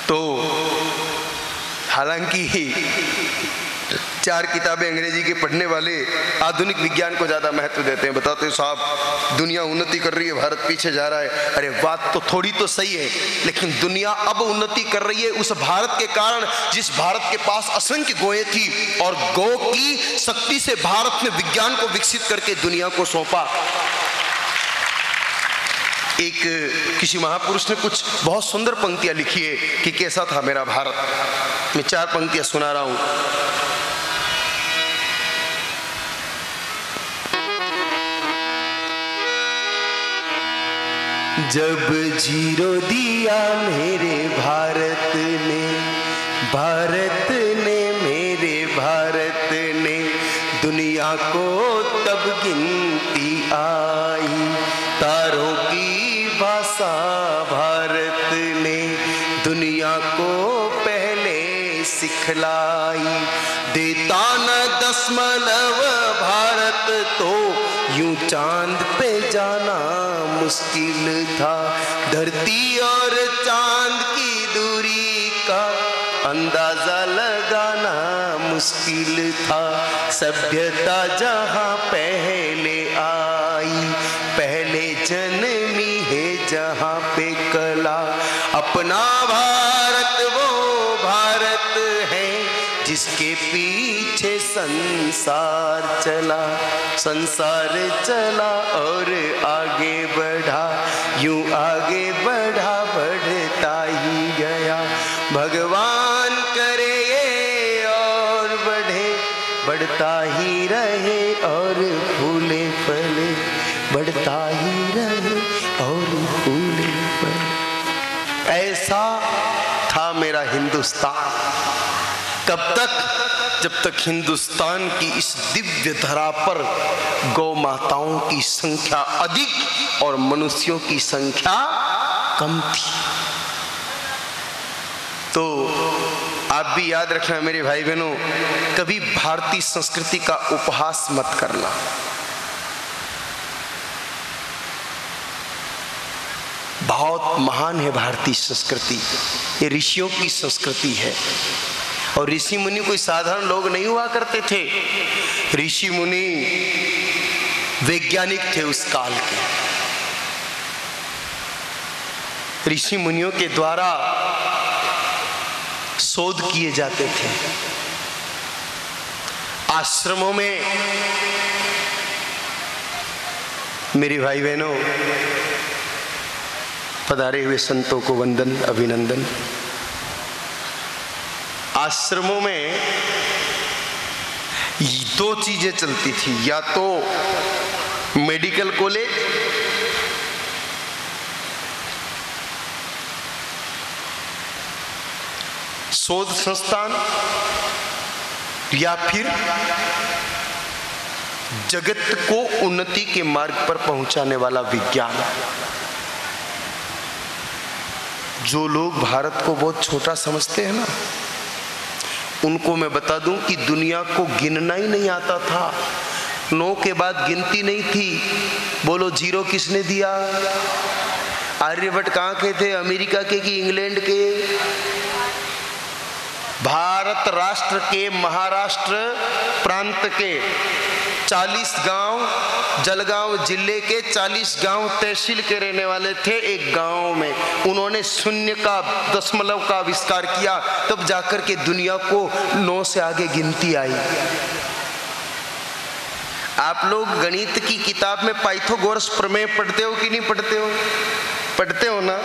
तो हालांकि 4 किताबें अंग्रेजी के पढ़ने वाले आधुनिक विज्ञान को ज़्यादा महत्व देते हैं, बताते हैं साहब दुनिया उन्नति कर रही है, भारत पीछे जा रहा है। अरे बात तो थोड़ी तो सही है, लेकिन दुनिया अब उन्नति कर रही है उस भारत के कारण जिस भारत के पास असंख्य गौएं थी, और गौ की शक्ति से भारत ने विज्ञान को विकसित करके दुनिया को सौंपा। एक किसी महापुरुष ने कुछ बहुत सुंदर पंक्तियां लिखी है कि कैसा था मेरा भारत। मैं 4 पंक्तियां सुना रहा हूं। जब जीरो दिया मेरे भारत ने मेरे भारत ने दुनिया को तब गिनती आई, तारों की भाषा भारत ने दुनिया को पहले सिखलाई। देता न दशमलव भारत तो यूं चांद पे जाना मुश्किल था। धरती और चांद की दूरी का अंदाजा लगाना मुश्किल था। सभ्यता जहां पहले आई, पहले जन्मी है जहां पे कला। अपना भारत वो भारत है जिसके पीछे संसार चला, संसार चला और आगे बढ़ा, यूं आगे बढ़ा बढ़ता ही गया। भगवान करे ये और बढ़े, बढ़ता ही रहे और फूले फले, बढ़ता ही रहे और फूले फले। ऐसा था मेरा हिंदुस्तान। कब तक? जब तक हिंदुस्तान की इस दिव्य धरा पर गौ माताओं की संख्या अधिक और मनुष्यों की संख्या कम थी। तो आप भी याद रखना मेरे भाई बहनों, कभी भारतीय संस्कृति का उपहास मत करना। बहुत महान है भारतीय संस्कृति, ये ऋषियों की संस्कृति है। और ऋषि मुनि कोई साधारण लोग नहीं हुआ करते थे, ऋषि मुनि वैज्ञानिक थे उस काल के। ऋषि मुनियों के द्वारा शोध किए जाते थे। आश्रमों में मेरे भाई बहनों, पधारे हुए संतों को वंदन अभिनंदन। आश्रमों में 2 चीजें चलती थी, या तो मेडिकल कॉलेज शोध संस्थान, या फिर जगत को उन्नति के मार्ग पर पहुंचाने वाला विज्ञान। जो लोग भारत को बहुत छोटा समझते हैं ना, उनको मैं बता दूं कि दुनिया को गिनना ही नहीं आता था। 9 के बाद गिनती नहीं थी। बोलो 0 किसने दिया? आर्यभट्ट कहाँ के थे? अमेरिका के कि इंग्लैंड के? भारत राष्ट्र के महाराष्ट्र प्रांत के 40 गांव, जलगांव जिले के 40 गांव तहसील के रहने वाले थे। एक गांव में उन्होंने शून्य का दशमलव का आविष्कार किया, तब जाकर के दुनिया को 9 से आगे गिनती आई। आप लोग गणित की किताब में पाइथागोरस प्रमेय पढ़ते हो कि नहीं पढ़ते हो? पढ़ते हो ना?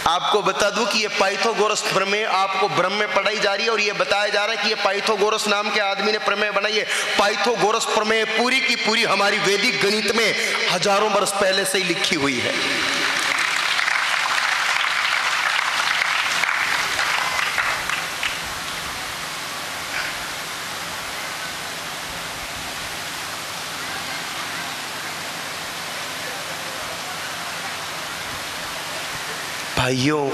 आपको बता दूं कि ये पाइथागोरस प्रमेय आपको ब्रह्म में पढ़ाई जा रही है, और ये बताया जा रहा है कि ये पाइथागोरस नाम के आदमी ने प्रमेय बनाई है। पाइथागोरस प्रमेय पूरी की पूरी हमारी वैदिक गणित में हजारों वर्ष पहले से ही लिखी हुई है। भाइयों,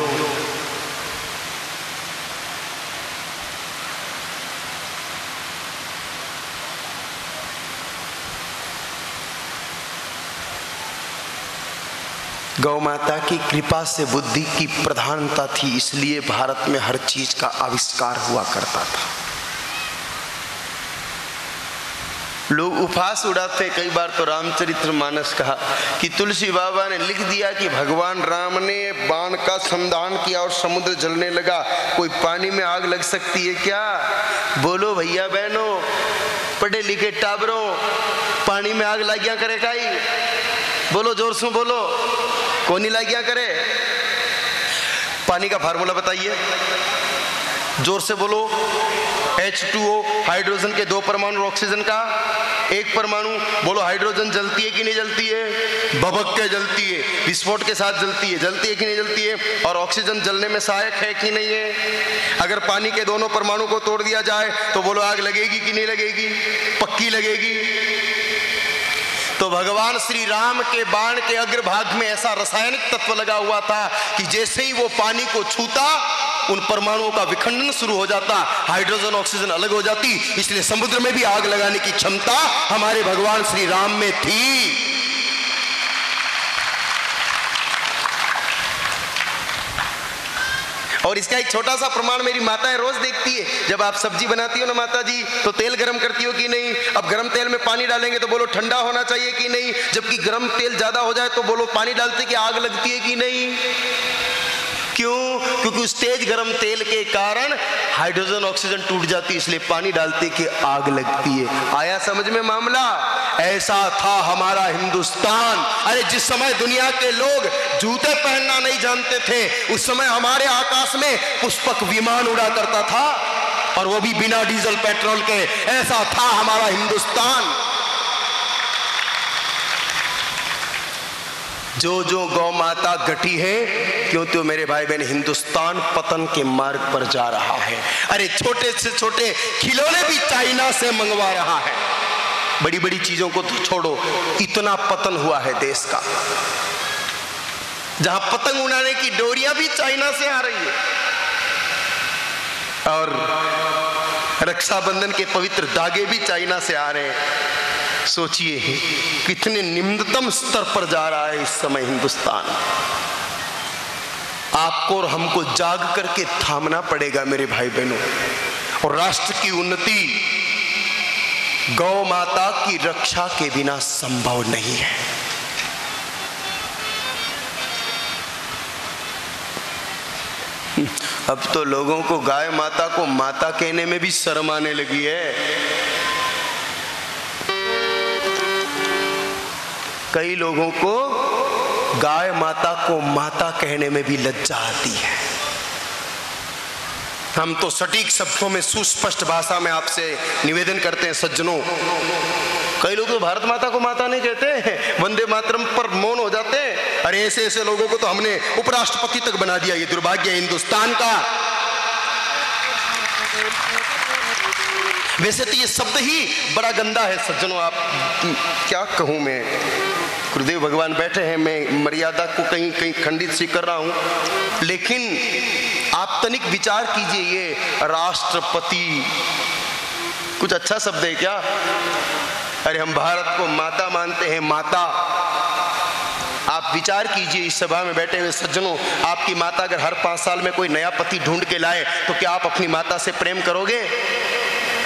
गौ माता की कृपा से बुद्धि की प्रधानता थी, इसलिए भारत में हर चीज का आविष्कार हुआ करता था। लोग उपहास उड़ाते हैं कई बार तो रामचरितमानस का कि तुलसी बाबा ने लिख दिया कि भगवान राम ने बाण का संधान किया और समुद्र जलने लगा, कोई पानी में आग लग सकती है क्या? बोलो भैया बहनों, पढ़े लिखे टाबरों, पानी में आग लागिया करे काई? बोलो जोर से बोलो, कौन ही लागिया करे? पानी का फार्मूला बताइए, जोर से बोलो। H2O, हाइड्रोजन के 2 परमाणु, ऑक्सीजन का 1 परमाणु। बोलो हाइड्रोजन जलती है कि नहीं जलती है? भभक के जलती है, विस्फोट के साथ जलती है। जलती है कि नहीं जलती है? और ऑक्सीजन जलने में सहायक है कि नहीं है? अगर पानी के दोनों परमाणु को तोड़ दिया जाए तो बोलो आग लगेगी कि नहीं लगेगी? पक्की लगेगी। तो भगवान श्री राम के बाण के अग्रभाग में ऐसा रासायनिक तत्व लगा हुआ था कि जैसे ही वो पानी को छूता उन परमाणुओं का विखंडन शुरू हो जाता, हाइड्रोजन ऑक्सीजन अलग हो जाती। इसलिए समुद्र में भी आग लगाने की क्षमता हमारे भगवान श्री राम में थी। और इसका एक छोटा सा प्रमाण मेरी माताएं रोज देखती है। जब आप सब्जी बनाती हो ना माता जी, तो तेल गरम करती हो कि नहीं? अब गरम तेल में पानी डालेंगे तो बोलो ठंडा होना चाहिए कि नहीं? जबकि गरम तेल ज्यादा हो जाए तो बोलो पानी डालते कि आग लगती है कि नहीं? क्यों? क्योंकि उस तेज गरम तेल के कारण हाइड्रोजन ऑक्सीजन टूट जाती, इसलिए पानी डालते कि आग लगती है। आया समझ में मामला? ऐसा था हमारा हिंदुस्तान। अरे जिस समय दुनिया के लोग जूते पहनना नहीं जानते थे, उस समय हमारे आकाश में पुष्पक विमान उड़ा करता था, और वो भी बिना डीजल पेट्रोल के। ऐसा था हमारा हिंदुस्तान। जो जो गौ माता घटी है, क्यों तो मेरे भाई बहन हिंदुस्तान पतन के मार्ग पर जा रहा है। अरे छोटे से छोटे खिलौने भी चाइना से मंगवा रहा है। बड़ी बड़ी चीजों को तो छोड़ो, इतना पतन हुआ है देश का, जहां पतंग उड़ाने की डोरियां भी चाइना से आ रही है, और रक्षाबंधन के पवित्र धागे भी चाइना से आ रहे हैं। सोचिए कितने निम्नतम स्तर पर जा रहा है इस समय हिंदुस्तान। आपको और हमको जाग करके थामना पड़ेगा मेरे भाई बहनों। और राष्ट्र की उन्नति गौ माता की रक्षा के बिना संभव नहीं है। अब तो लोगों को गाय माता को माता कहने में भी शर्म आने लगी है। कई लोगों को गाय माता को माता कहने में भी लज्जा आती है। हम तो सटीक शब्दों में सुस्पष्ट भाषा में आपसे निवेदन करते हैं सज्जनों। कई लोग तो भारत माता को माता नहीं कहते हैं, वंदे मातरम पर मौन हो जाते हैं। अरे ऐसे ऐसे लोगों को तो हमने उपराष्ट्रपति तक बना दिया। ये दुर्भाग्य है हिंदुस्तान का। वैसे तो ये शब्द ही बड़ा गंदा है सज्जनों। आप क्या कहूं मैं, गुरुदेव भगवान बैठे हैं, मैं मर्यादा को कहीं कहीं खंडित सी कर रहा हूं, लेकिन आप तनिक विचार कीजिए, ये राष्ट्रपति कुछ अच्छा शब्द है क्या? अरे हम भारत को माता मानते हैं, माता। आप विचार कीजिए, इस सभा में बैठे हुए सज्जनों, आपकी माता अगर हर 5 साल में कोई नया पति ढूंढ के लाए तो क्या आप अपनी माता से प्रेम करोगे?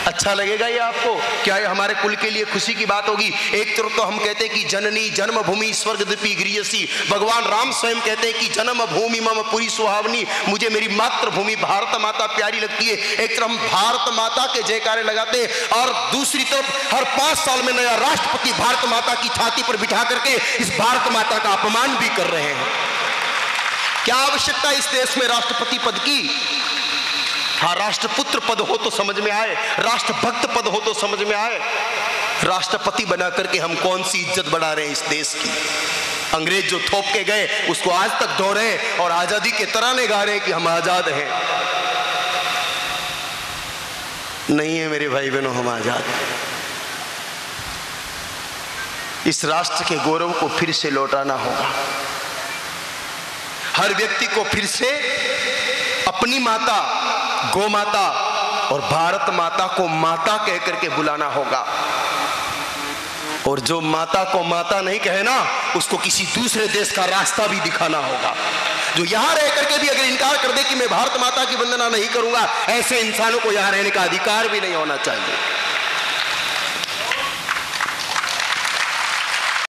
अच्छा लगेगा ये आपको? क्या ये हमारे कुल के लिए खुशी की बात होगी? एक तरफ तो हम कहते हैं कि जननी जन्मभूमि स्वर्गद्वीपी गृहसी, भगवान राम स्वयं कहते हैं कि जन्मभूमि मम पुरी सुहावनी, मुझे मेरी मातृभूमि भारत माता प्यारी लगती है। एक तरफ हम भारत माता के जयकारे लगाते हैं, और दूसरी तरफ हर 5 साल में नया राष्ट्रपति भारत माता की छाती पर बिठा करके इस भारत माता का अपमान भी कर रहे हैं। क्या आवश्यकता इस देश में राष्ट्रपति पद की? हाँ, राष्ट्रपुत्र पद हो तो समझ में आए, राष्ट्रभक्त पद हो तो समझ में आए। राष्ट्रपति बना करके हम कौन सी इज्जत बढ़ा रहे हैं इस देश की? अंग्रेज जो थोप के गए उसको आज तक ढो रहे हैं, और आजादी के तराने गा रहे हैं कि हम आजाद हैं। नहीं है मेरे भाई बहनों, हम आजाद हैं। इस राष्ट्र के गौरव को फिर से लौटाना होगा। हर व्यक्ति को फिर से अपनी माता गौ माता और भारत माता को माता कह करके बुलाना होगा। और जो माता को माता नहीं कहे ना, उसको किसी दूसरे देश का रास्ता भी दिखाना होगा। जो यहां रह करके भी अगर इनकार कर दे कि मैं भारत माता की वंदना नहीं करूंगा, ऐसे इंसानों को यहां रहने का अधिकार भी नहीं होना चाहिए।